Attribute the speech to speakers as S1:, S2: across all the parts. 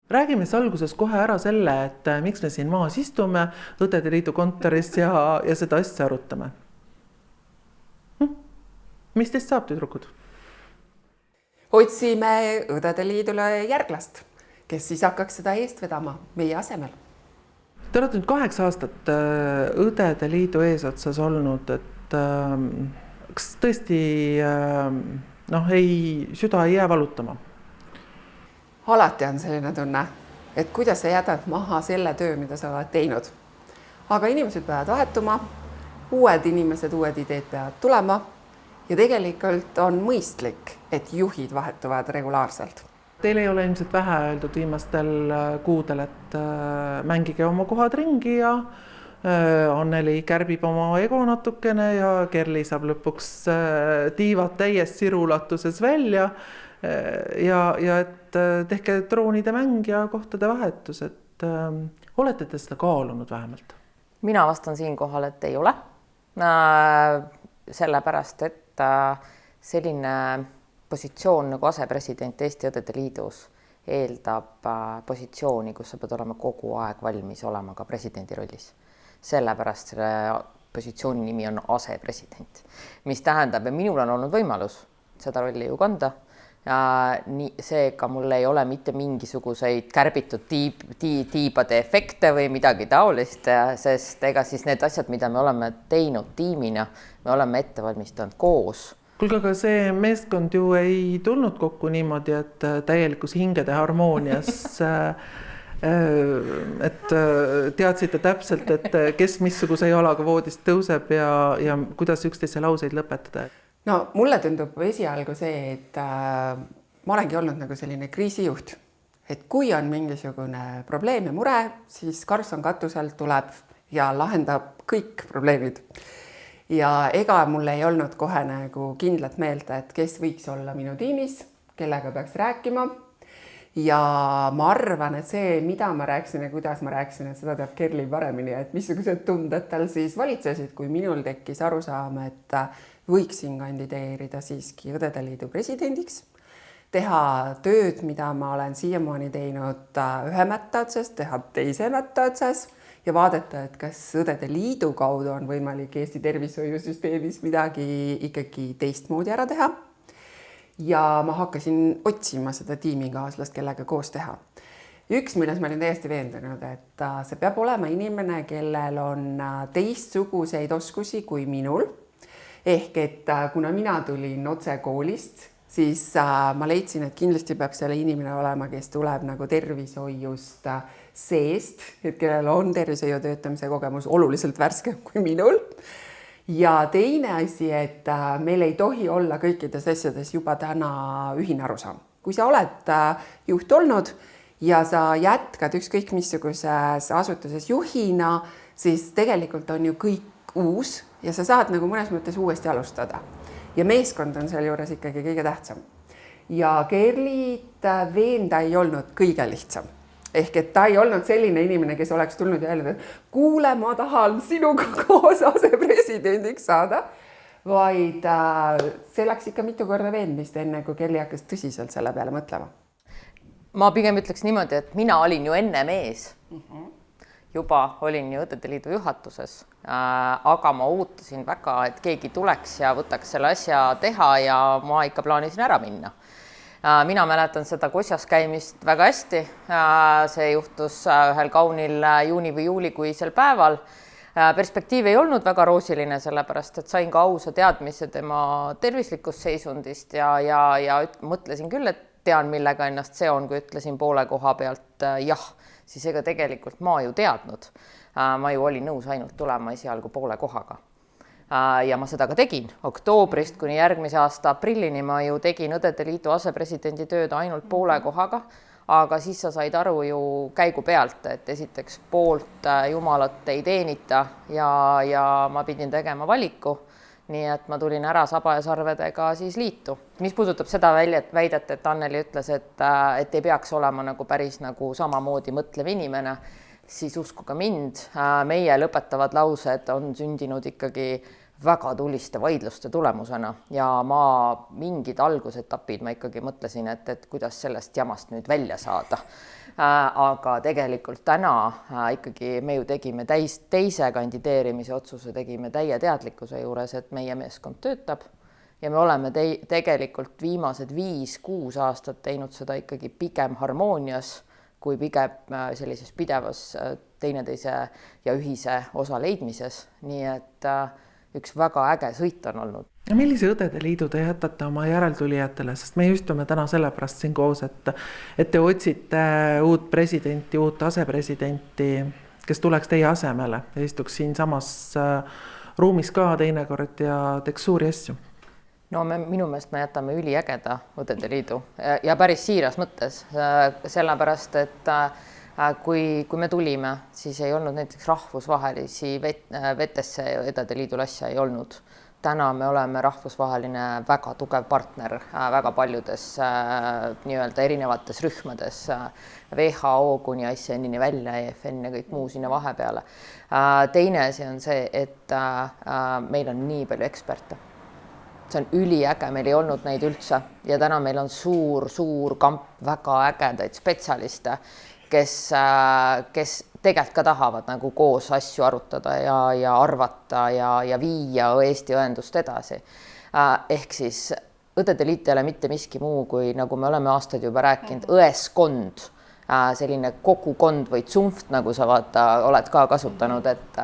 S1: Räägime siis alguses kohe ära selle, et miks me siin maas istume Õdede Liidu kontoris ja seda asja arutame. Mis teist saab, tüdrukud?
S2: Otsime Õdede Liidule järglast, kes siis hakkaks seda eest vedama meie asemel.
S1: Te olete nüüd 8 aastat Õdede Liidu eesotsas olnud, et kas tõesti süda ei jää valutama?
S2: Alati on selline tunne, et kuidas sa jätad maha selle töö, mida sa oled teinud. Aga inimesed peavad vahetuma, uued inimesed, uued ideed peavad tulema ja tegelikult on mõistlik, et juhid vahetuvad regulaarselt.
S1: Teil ei ole ilmselt vähe öeldud viimastel kuudel, et mängige oma kohad ringi ja Anneli kärbib oma ego natukene ja Kerli saab lõpuks tiivad täies sirulatuses välja ja et tehke troonide mäng ja kohtade vahetus, et olete te seda kaalunud vähemalt?
S3: Mina vastan siin kohal, et ei ole. Sellepärast, et selline positsioon nagu asepresident Eesti Õdede Liidus eeldab positsiooni, kus sa pead olema kogu aeg valmis olema ka presidendi rollis. Sellepärast selle positsiooni nimi on asepresident, mis tähendab, et minul on olnud võimalus seda rolli ju kanda. Seega mul ei ole mitte mingisuguseid kärbitud tiibade efekte või midagi taolist, sest ega siis need asjad, mida me oleme teinud tiimina, me oleme ette valmistanud koos.
S1: Kuulge, aga see meeskond ju ei tulnud kokku niimoodi, et täielikus hingede harmoonias, et teadsite täpselt, et kes missuguse jalaga voodist tõuseb ja kuidas üksteise lauseid lõpetada.
S2: No mulle tundub esialgu see, et ma olengi olnud nagu selline kriisijuht, et kui on mingisugune probleem ja mure, siis Karlsson katuselt tuleb ja lahendab kõik probleemid. Ja ega mul ei olnud kohe nagu kindlat meelt, et kes võiks olla minu tiimis, kellega peaks rääkima. Ja ma arvan, et see, mida ma rääksin ja kuidas ma rääksin, et seda teab Kerli paremini, et missugused tunded tal siis valitsesid, kui minul tekkis arusaam, et võiksin kandideerida siiski Õdede Liidu presidendiks, teha tööd, mida ma olen siiamaani teinud ühe mätta otsas, teha teise mätta otsas ja vaadata, et kas Õdede Liidu kaudu on võimalik Eesti tervishoiusüsteemis midagi ikkagi teistmoodi ära teha. Ja ma hakkasin otsima seda tiimikaaslast, kellega koos teha. Üks, milles ma olin täiesti veendunud, et see peab olema inimene, kellel on teistsuguseid oskusi kui minul. Ehk et kuna mina tulin otse koolist, siis ma leidsin, et kindlasti peab selle inimene olema, kes tuleb nagu tervishoiust seest, et kellel on tervishoiu töötamise kogemus oluliselt värskem kui minul. Ja teine asi, et meil ei tohi olla kõikides asjades juba täna ühine arusaam. Kui sa oled juht olnud ja sa jätkad ükskõik missuguses asutuses juhina, siis tegelikult on ju kõik uus ja sa saad nagu mõnes mõttes uuesti alustada. Ja meeskond on seal juures ikkagi kõige tähtsam. Ja Kerlit veenda ei olnud kõige lihtsam. Ehk et ta ei olnud selline inimene, kes oleks tulnud ja öelnud, et kuule, ma tahan sinuga koos asepresidendiks saada, vaid see läks ikka mitu korda veendmist enne, kui Kerli hakkas tõsiselt selle peale mõtlema.
S3: Ma pigem ütleks niimoodi, et mina olin ju enne mees. Juba olin ju Õdede Liidu juhatuses, aga ma ootasin väga, et keegi tuleks ja võtaks selle asja teha ja ma ikka plaanisin ära minna. Mina mäletan seda kosjas käimist väga hästi. See juhtus ühel kaunil juuni või juulikuisel päeval. Perspektiiv ei olnud väga roosiline, sellepärast, et sain ka ausa teadmise tema tervislikust seisundist ja mõtlesin küll, et tean, millega ennast seon, kui ütlesin poole koha pealt jah, siis ega tegelikult ma ju teadnud. Ma ju olin nõus ainult tulema esialgu poole kohaga. Ja ma seda ka tegin. Oktoobrist kuni järgmise aasta aprillini ma ju tegin Õdede Liidu asepresidendi tööd ainult poole kohaga, aga siis sa said aru ju käigu pealt, et esiteks poolt jumalat ei teenita ja ma pidin tegema valiku, nii et ma tulin ära saba ja sarvedega siis liitu. Mis puudutab seda väidet, et Anneli ütles, et ei peaks olema nagu päris nagu samamoodi mõtlev inimene, siis uskuge mind, meie lõpetavad laused on sündinud ikkagi väga tuliste vaidluste tulemusena ja ma mingid algusetapid ma ikkagi mõtlesin, et kuidas sellest jamast nüüd välja saada. Aga tegelikult täna ikkagi me ju tegime teise kandideerimise otsuse, tegime täie teadlikkuse juures, et meie meeskond töötab ja me oleme tegelikult viimased 5-6 aastat teinud seda ikkagi pigem harmoonias kui pigem sellises pidevas teineteise ja ühise osa leidmises. Nii et üks väga äge sõit on olnud.
S1: Ja millise Õdede Liidu te jätate oma järeltulijatele, sest me istume täna sellepärast siin koos, et te otsite uut presidenti, uut asepresidenti, kes tuleks teie asemele ja istuks siin samas ruumis ka teinekord ja teeks suuri asju?
S3: No minu meelest me jätame üliägeda Õdede Liidu ja päris siiras mõttes, sellepärast, et kui me tulime, siis ei olnud näiteks rahvusvahelisi vetesse Õdede Liidul asja ei olnud. Täna me oleme rahvusvaheline väga tugev partner väga paljudes nii-öelda erinevates rühmades, WHO kuni ICN-ini välja, EFN ja kõik muu sinna vahepeale. Teine asi on see, et meil on nii palju eksperte. See on üliäge, meil ei olnud neid üldse ja täna meil on suur kamp väga ägedaid spetsialiste, kes tegelikult ka tahavad nagu koos asju arutada ja arvata ja viia Eesti õendust edasi. Ehk siis Õdede Liit ei ole mitte miski muu kui, nagu me oleme aastaid juba rääkinud, õeskond, selline kogukond või tsumft, nagu sa oled ka kasutanud, et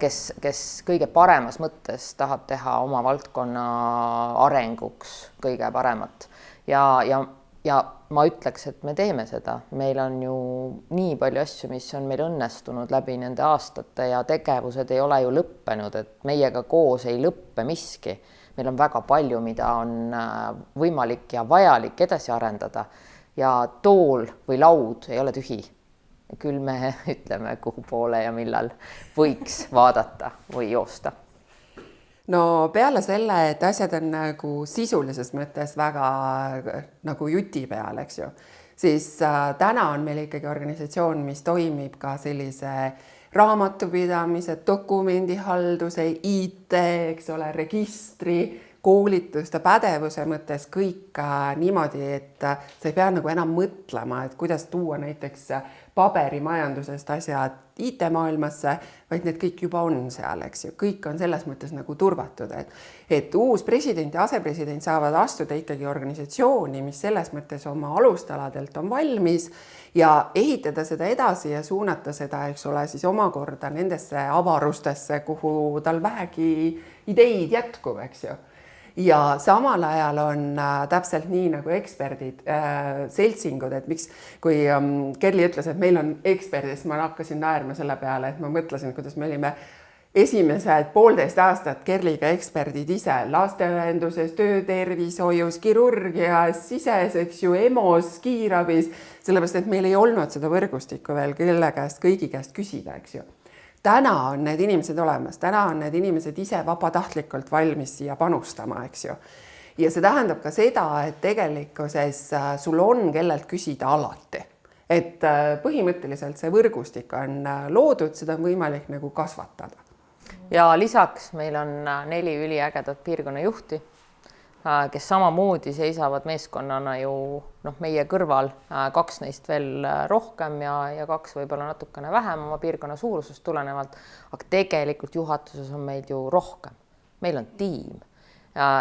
S3: kes kõige paremas mõttes tahab teha oma valdkonna arenguks kõige paremat ja ma ütleks, et me teeme seda. Meil on ju nii palju asju, mis on meil õnnestunud läbi nende aastate ja tegevused ei ole ju lõppenud, et meiega koos ei lõppe miski. Meil on väga palju, mida on võimalik ja vajalik edasi arendada ja tool või laud ei ole tühi. Küll me ütleme, kuhu poole ja millal võiks vaadata või joosta.
S2: No peale selle, et asjad on nagu sisulises mõttes väga nagu juti peal, eks ju, siis täna on meil ikkagi organisatsioon, mis toimib ka sellise raamatupidamise, dokumendihalduse, IT, eks ole, registri, koolituste, pädevuse mõttes kõik niimoodi, et sa ei pea nagu enam mõtlema, et kuidas tuua näiteks paberimajandusest asjad IT-maailmasse, vaid need kõik juba on seal, eks ju. Kõik on selles mõttes nagu turvatud, et uus president ja asepresident saavad astuda ikkagi organisatsiooni, mis selles mõttes oma alustaladelt on valmis ja ehitada seda edasi ja suunata seda, eks ole, siis omakorda nendesse avarustesse, kuhu tal vähegi ideid jätkub, eks ju. Ja samal ajal on täpselt nii nagu eksperdid, seltsingud, et miks, kui Kerli ütles, et meil on eksperdist, ma hakkasin naerma selle peale, et ma mõtlesin, kuidas me olime esimesed 1,5 aastat Kerliga eksperdid ise lasteõenduses, töötervishoius, kirurgias, siseseks ju EMO-s, kiirabis, sellepärast, et meil ei olnud seda võrgustikku veel kõige käest küsida, eks ju. Täna on need inimesed olemas, täna on need inimesed ise vabatahtlikult valmis siia panustama, eks ju. Ja see tähendab ka seda, et tegelikkuses sul on kellelt küsida alati. Et põhimõtteliselt see võrgustik on loodud, seda on võimalik nagu kasvatada.
S3: Ja lisaks meil on 4 üliägedat piirkonnajuhti, kes samamoodi seisavad meeskonnana ju meie kõrval, 2 neist veel rohkem ja 2 võib-olla natukene vähem oma piirkonna suurusest tulenevalt, aga tegelikult juhatuses on meil ju rohkem. Meil on tiim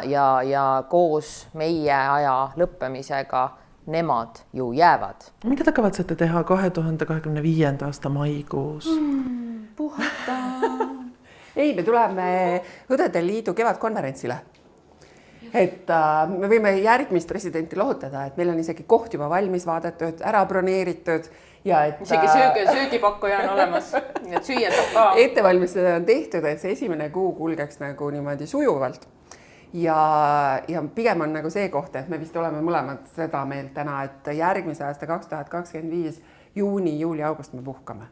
S3: ja koos meie aja lõppemisega nemad ju jäävad.
S1: Mida te kavatsete teha 2025. aasta maikuus?
S3: Puhata!
S2: Ei, me tuleme Õdede Liidu kevadkonverentsile. Et me võime järgmist presidenti lohutada, et meil on isegi koht juba valmis vaadatud, ära broneeritud ja et
S3: isegi söögipakkuja on olemas, et süüa saab ka.
S2: Ettevalmistada on tehtud, et see esimene kuu kulgeks nagu niimoodi sujuvalt. Ja pigem on nagu see koht, et me vist oleme mõlemad seda meelt täna, et järgmise aasta 2025 juuni, juuli, august me puhkame.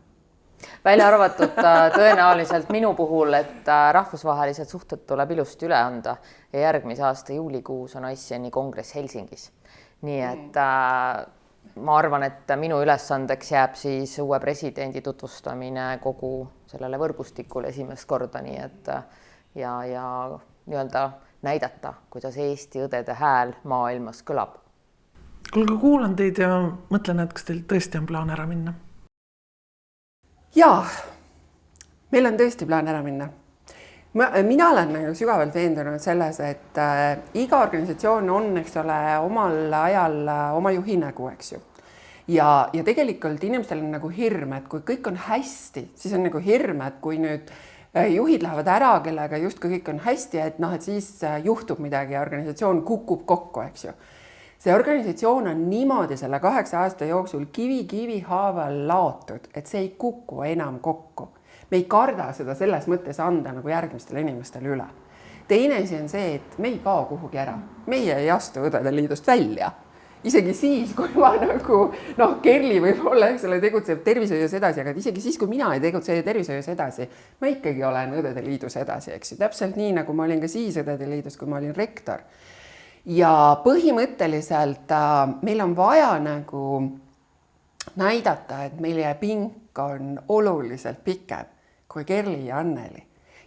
S3: Välja arvatud tõenäoliselt minu puhul, et rahvusvahelised suhted tuleb ilusti üle anda ja järgmise aasta juulikuus on ICN-i kongress Helsingis. Nii et ma arvan, et minu ülesandeks jääb siis uue presidendi tutvustamine kogu sellele võrgustikule esimest korda, nii et ja nii-öelda näidata, kuidas Eesti õdede hääl maailmas kõlab.
S1: Kuulge, kuulan teid ja mõtlen, et kas teil tõesti on plaan ära minna?
S2: Jaa, meil on tõesti plaan ära minna. Mina olen nagu sügavalt veendunud selles, et iga organisatsioon on, eks ole, omal ajal oma juhi nägu, eks ju. Ja tegelikult inimestel on nagu hirm, et kui kõik on hästi, siis on nagu hirm, et kui nüüd juhid lähevad ära, kellega justkui kõik on hästi, et siis juhtub midagi ja organisatsioon kukub kokku, eks ju. See organisatsioon on niimoodi selle 8 aasta jooksul kivi haaval laotud, et see ei kuku enam kokku. Me ei karda seda selles mõttes anda nagu järgmistele inimestele üle. Teine asi on see, et me ei kao kuhugi ära. Meie ei astu Õdede Liidust välja. Isegi siis, kui ma nagu, Kerli võib-olla, eks ole, tegutseb tervishoius edasi, aga isegi siis, kui mina ei tegutse tervishoius edasi, ma ikkagi olen Õdede Liidus edasi, eks ju. Täpselt nii, nagu ma olin ka siis Õdede Liidus, kui ma olin rektor. Ja põhimõtteliselt meil on vaja nagu näidata, et meie pink on oluliselt pikem kui Kerli ja Anneli.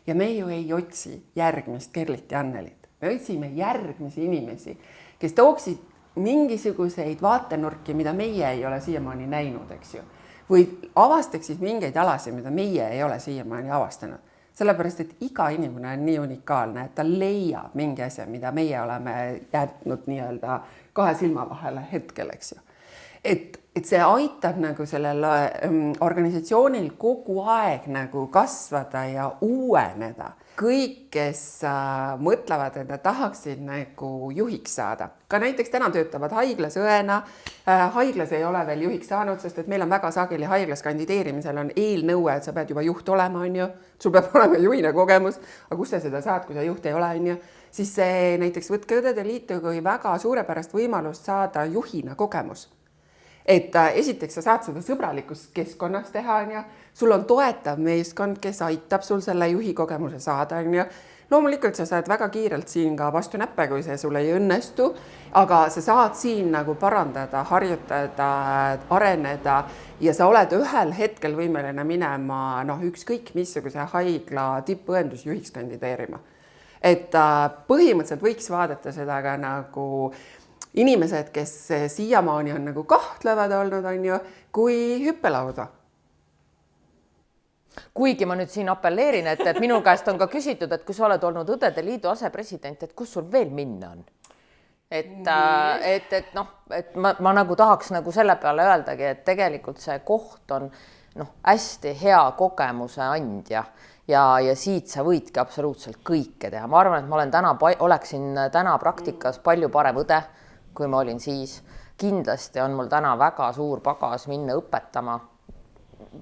S2: Ja me ju ei otsi järgmist Kerlit ja Annelit. Me otsime järgmisi inimesi, kes tooksid mingisuguseid vaatenurki, mida meie ei ole siiamaani näinud, eks ju. Või avastaksid mingeid alasid, mida meie ei ole siiamaani avastanud. Sellepärast, et iga inimene on nii unikaalne, et ta leiab mingi asja, mida meie oleme jätnud nii-öelda 2 silma vahele hetkel, eks ju. Et see aitab nagu sellel organisatsioonil kogu aeg nagu kasvada ja uueneda. Kõik, kes mõtlevad, et nad tahaksid nagu juhiks saada. Ka näiteks täna töötavad haiglas õena. Haiglas ei ole veel juhiks saanud, sest et meil on väga sageli haiglas kandideerimisel on eelnõue, et sa pead juba juht olema, on ju. Sul peab olema juhina kogemus, aga kus sa seda saad, kui sa juht ei ole, on ju. Siis see näiteks võtke Õdede Liitu kui väga suurepärast võimalust saada juhina kogemus. Et esiteks sa saad seda sõbralikus keskkonnas teha, on ju. Sul on toetav meeskond, kes aitab sul selle juhi kogemuse saada, on ju. Loomulikult sa saad väga kiirelt siin ka vastu näppe, kui see sul ei õnnestu, aga sa saad siin nagu parandada, harjutada, areneda ja sa oled ühel hetkel võimeline minema ükskõik missuguse haigla tippõendusjuhiks kandideerima. Et põhimõtteliselt võiks vaadata seda ka nagu inimesed, kes siiamaani on nagu kahtlevad olnud, on ju, kui hüppelauda.
S3: Kuigi ma nüüd siin appelleerin, et minu käest on ka küsitud, et kui sa oled olnud Õdede Liidu asepresident, et kus sul veel minna on? Et ma nagu tahaks nagu selle peale öeldagi, et tegelikult see koht on hästi hea kogemuse andja ja siit sa võidki absoluutselt kõike teha. Ma arvan, et ma oleksin täna praktikas palju parem õde, kui ma olin siis. Kindlasti on mul täna väga suur pagas minna õpetama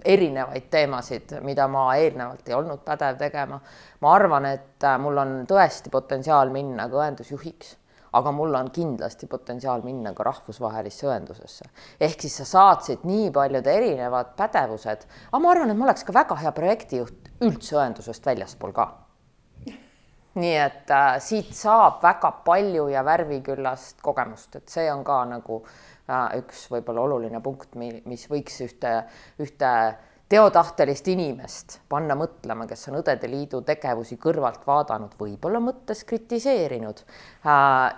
S3: erinevaid teemasid, mida ma eelnevalt ei olnud pädev tegema. Ma arvan, et mul on tõesti potentsiaal minna ka õendusjuhiks, aga mul on kindlasti potentsiaal minna ka rahvusvahelisse õendusesse. Ehk siis sa saad siit nii paljud erinevad pädevused, aga ma arvan, et ma oleks ka väga hea projektijuht üldse õendusest väljaspool ka. Nii et siit saab väga palju ja värviküllast kogemust, et see on ka nagu üks võib-olla oluline punkt, mis võiks ühte teotahtelist inimest panna mõtlema, kes on Õdede Liidu tegevusi kõrvalt vaadanud, võib-olla mõttes kritiseerinud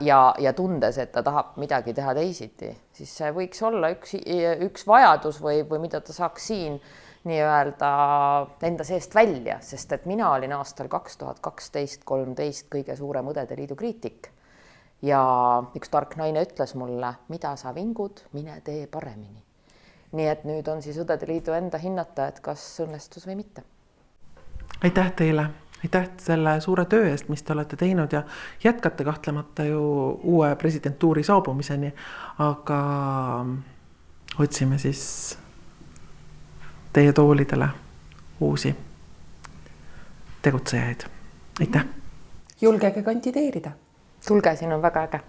S3: ja tundes, et ta tahab midagi teha teisiti, siis see võiks olla üks vajadus või mida ta saaks siin nii-öelda enda seest välja, sest et mina olin aastal 2012-13 kõige suurem Õdede Liidu kriitik ja üks tark naine ütles mulle, mida sa vingud, mine tee paremini. Nii et nüüd on siis Õdede Liidu enda hinnata, et kas õnnestus või mitte.
S1: Aitäh teile, aitäh selle suure töö eest, mis te olete teinud ja jätkate kahtlemata ju uue presidentuuri saabumiseni, aga otsime siis teie toolidele uusi tegutsejaid. Aitäh!
S2: Julgege kandideerida!
S3: Tulge, siin on väga äge!